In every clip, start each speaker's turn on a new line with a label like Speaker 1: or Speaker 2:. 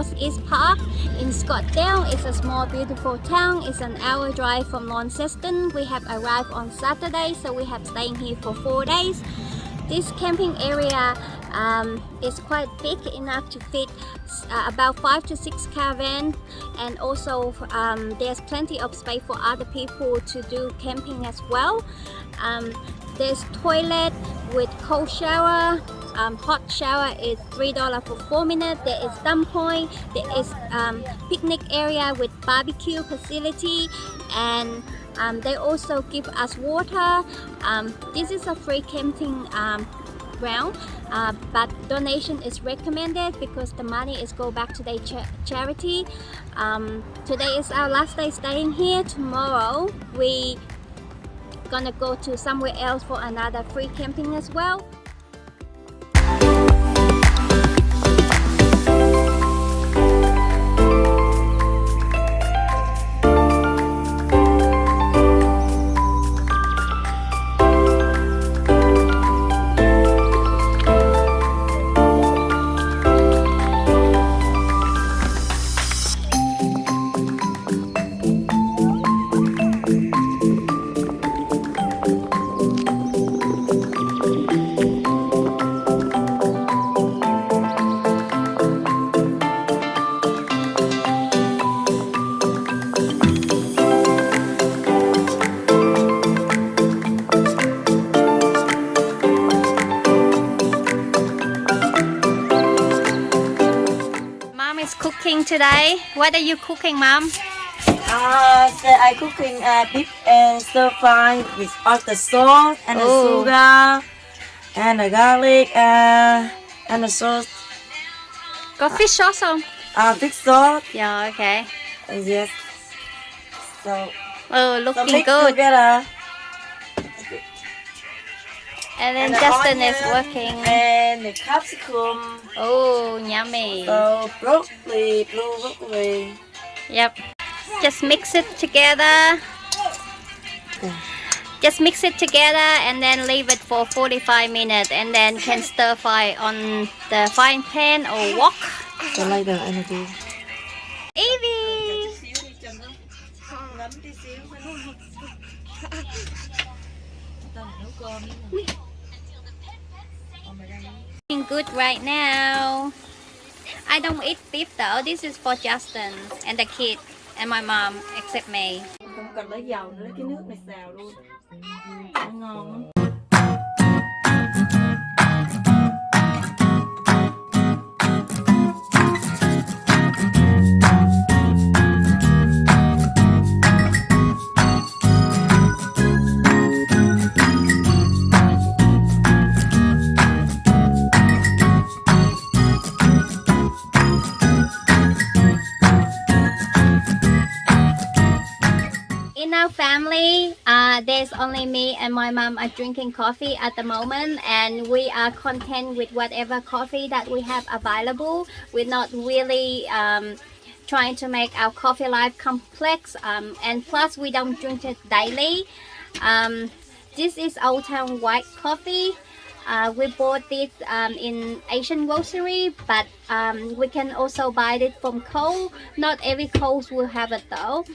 Speaker 1: Northeast Park in Scottsdale. It's a small beautiful town. It's an hour drive from Launceston. We have arrived on Saturday, so we have staying here for 4 days. This camping area is quite big, enough to fit about 5 to 6 caravans, and also there's plenty of space for other people to do camping as well. There's toilet with cold shower. Hot shower is $3 for 4 minutes. There is dump point. There is picnic area with barbecue facility, and they also give us water. This is a free camping ground, but donation is recommended because the money is go back to the charity. Today is our last day staying here. Tomorrow we gonna go to somewhere else for another free camping as well. Cooking today. What are you cooking, Mom?
Speaker 2: I cooking beef and stir fry with all the salt and the sugar and the garlic and the sauce.
Speaker 1: Có fish sauce không?
Speaker 2: Fish sauce.
Speaker 1: Yeah, okay.
Speaker 2: Yes. So.
Speaker 1: Looking good.
Speaker 2: Together.
Speaker 1: And then
Speaker 2: and
Speaker 1: Justin
Speaker 2: onion,
Speaker 1: is working.
Speaker 2: And the capsicum.
Speaker 1: Oh, yummy.
Speaker 2: So blue broccoli.
Speaker 1: Yep. Just mix it together. Just mix it together and then leave it for 45 minutes, and then can stir fry on the frying pan or wok.
Speaker 2: So later I do.
Speaker 1: Evie! Good right now. I don't eat beef though. This is for Justin and the kid and my mom, except me.
Speaker 2: Không cần lấy dầu nữa, lấy cái nước này xào luôn. Nó ngon lắm.
Speaker 1: In our family, there's only me and my mom are drinking coffee at the moment, and we are content with whatever coffee that we have available. We're not really trying to make our coffee life complex, and plus we don't drink it daily. This is Old Town White Coffee. We bought this in Asian grocery, but we can also buy it from Coles. Not every Coles will have it though.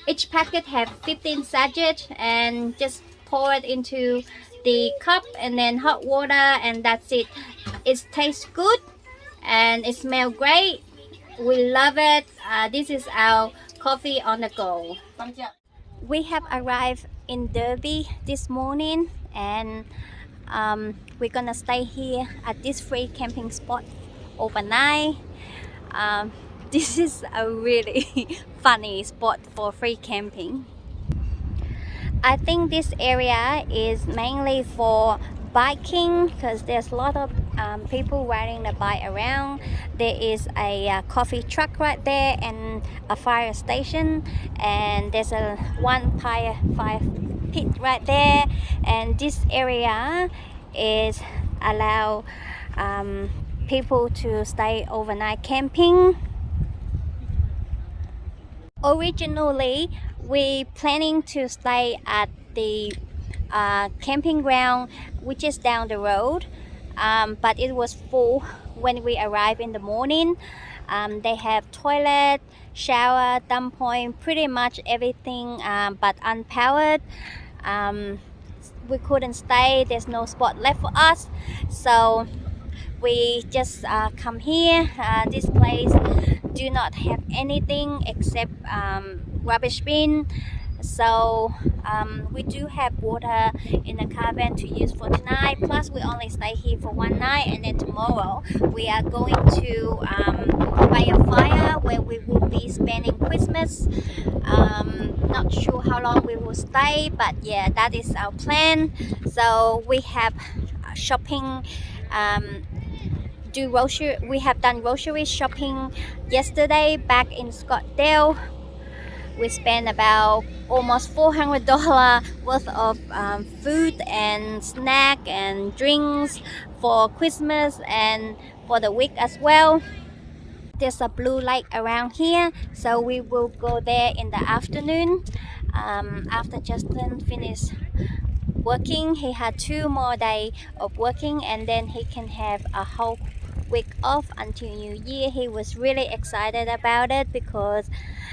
Speaker 1: Each packet have 15 sachets, and just pour it into the cup and then hot water, and that's it. It tastes good and it smells great. We love it. This is our coffee on the go. We have arrived in Derby this morning, and we're gonna stay here at this free camping spot overnight. This is a really funny spot for free camping. I think this area is mainly for biking because there's a lot of people riding the bike around. There is a coffee truck right there and a fire station, and there's a one fire pit right there, and this area is allow people to stay overnight camping. Originally, we planning to stay at the camping ground which is down the road, but it was full when we arrive in the morning. They have toilet, shower, dump point, pretty much everything, but unpowered. We couldn't stay, there's no spot left for us, so we just come here. This place do not have anything except rubbish bin, so we do have water in the caravan to use for tonight, plus we only stay here for one night, and then tomorrow we are going to buy a fire where we will be spending Christmas. Not sure how long we will stay, but yeah, that is our plan. So we have shopping, we have done grocery shopping yesterday back in Scottsdale. We spent about almost $400 worth of food and snack and drinks for Christmas and for the week as well. There's a blue lake around here, so we will go there in the afternoon. After Justin finished working, he had 2 more days of working, and then he can have a whole week off until New Year. He was really excited about it because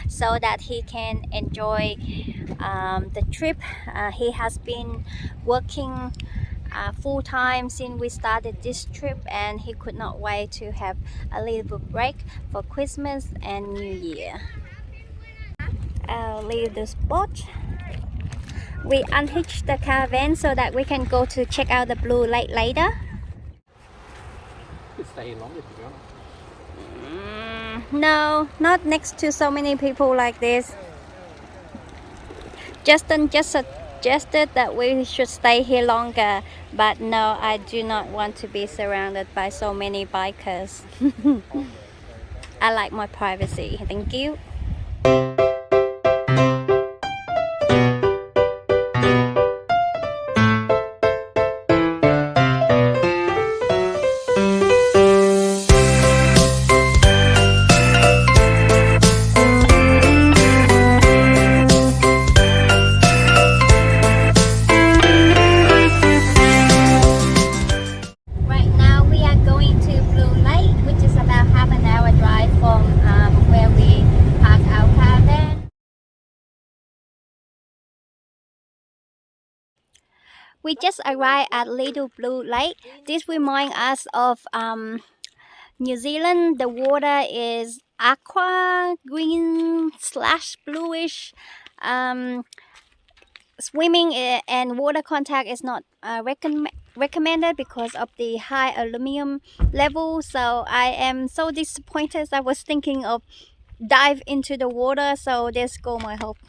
Speaker 1: so that he can enjoy the trip. He has been working full-time since we started this trip, and he could not wait to have a little break for Christmas and New Year. I'll leave the spot. We unhitched the caravan so that we can go to check out the blue lake later.
Speaker 3: Could stay here longer, to be honest.
Speaker 1: No, not next to so many people like this. Justin just suggested that we should stay here longer, but no, I do not want to be surrounded by so many bikers. I like my privacy, thank you. We just arrived at Little Blue Lake. This reminds us of New Zealand. The water is aqua green / bluish. Swimming and water contact is not recommended because of the high aluminum level. So I am so disappointed. I was thinking of dive into the water, so there's go my hope.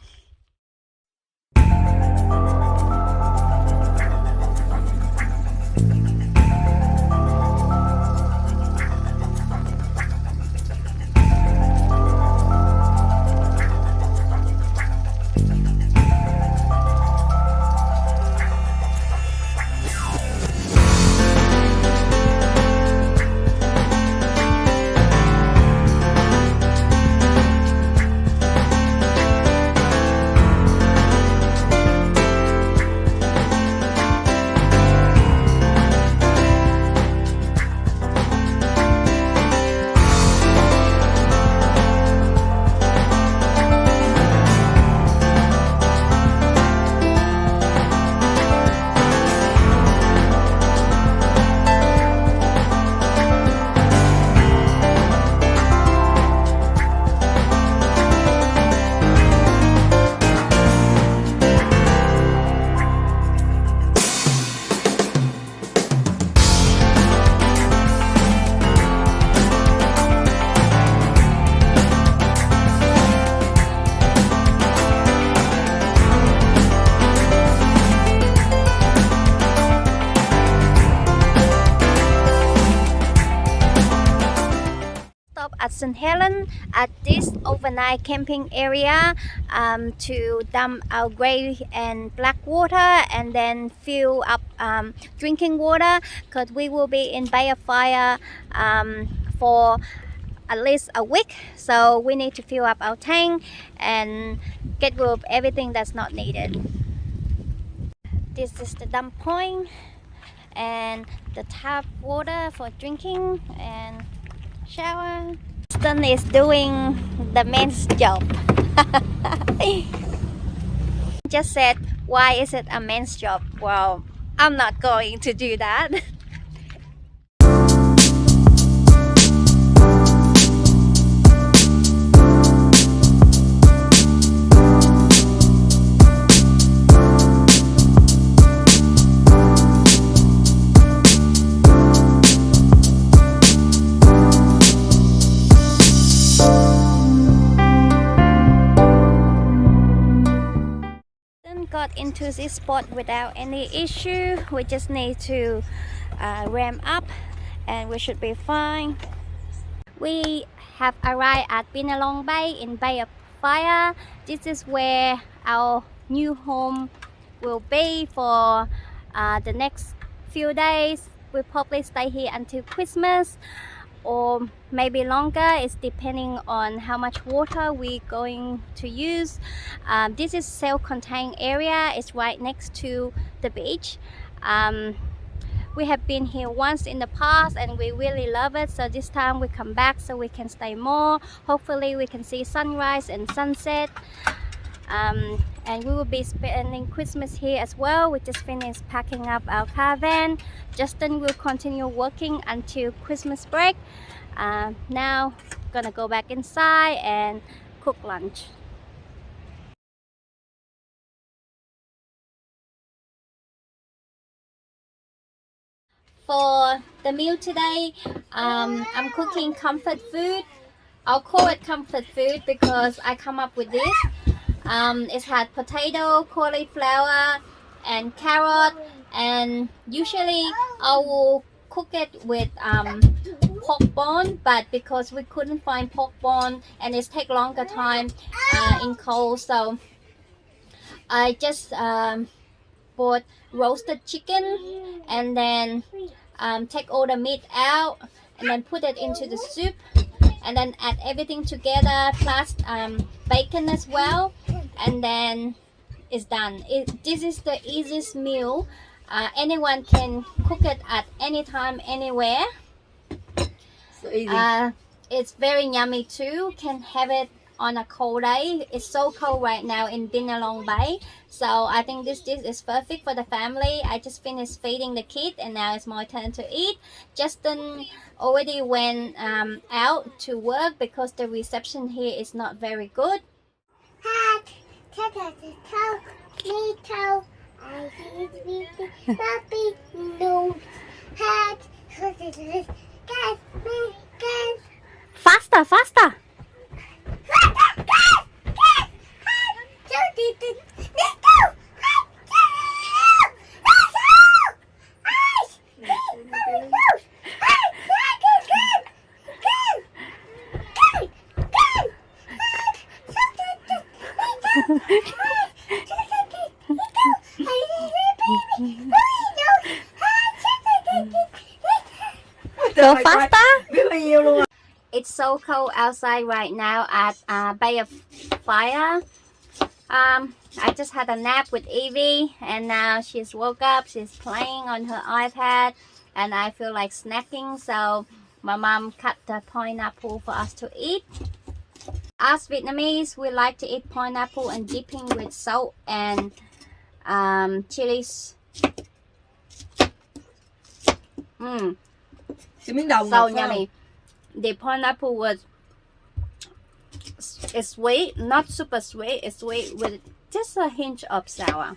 Speaker 1: At St. Helen at this overnight camping area to dump our grey and black water and then fill up drinking water, because we will be in Bay of Fire for at least a week, so we need to fill up our tank and get rid of everything that's not needed. This is the dump point, and the tap water for drinking and shower. Justin is doing the men's job. Just said, why is it a men's job? Well, I'm not going to do that. Got into this spot without any issue. We just need to ramp up and we should be fine. We have arrived at Binalong Bay in Bay of Fire. This is where our new home will be for the next few days. We'll probably stay here until Christmas or maybe longer. It's depending on how much water we're going to use. This is self-contained area. It's right next to the beach. We have been here once in the past and we really love it, so this time we come back so we can stay more. Hopefully we can see sunrise and sunset. And we will be spending Christmas here as well. We just finished packing up our caravan. Justin will continue working until Christmas break. Now gonna go back inside and cook lunch. For the meal today, I'm cooking comfort food. I'll call it comfort food because I come up with this. It had potato, cauliflower and carrot, and usually I will cook it with pork bone, but because we couldn't find pork bone and it takes longer time in cold, so I just bought roasted chicken and then take all the meat out and then put it into the soup and then add everything together plus bacon as well, and then it's done. This is the easiest meal. Anyone can cook it at any time, anywhere.
Speaker 2: So easy.
Speaker 1: It's very yummy too. Can have it on a cold day. It's so cold right now in Binalong Bay, so I think this dish is perfect for the family. I just finished feeding the kid and now it's my turn to eat. Justin already went out to work because the reception here is not very good. Faster, faster! Go faster! It's so cold outside right now at Bay of Fire. I just had a nap with Evie and now she's woke up. She's playing on her iPad and I feel like snacking, so my mom cut the pineapple for us to eat. As Vietnamese, we like to eat pineapple and dipping with salt and chilies. So yummy. The pineapple was sweet, not super sweet. It's sweet with just a hint of sour.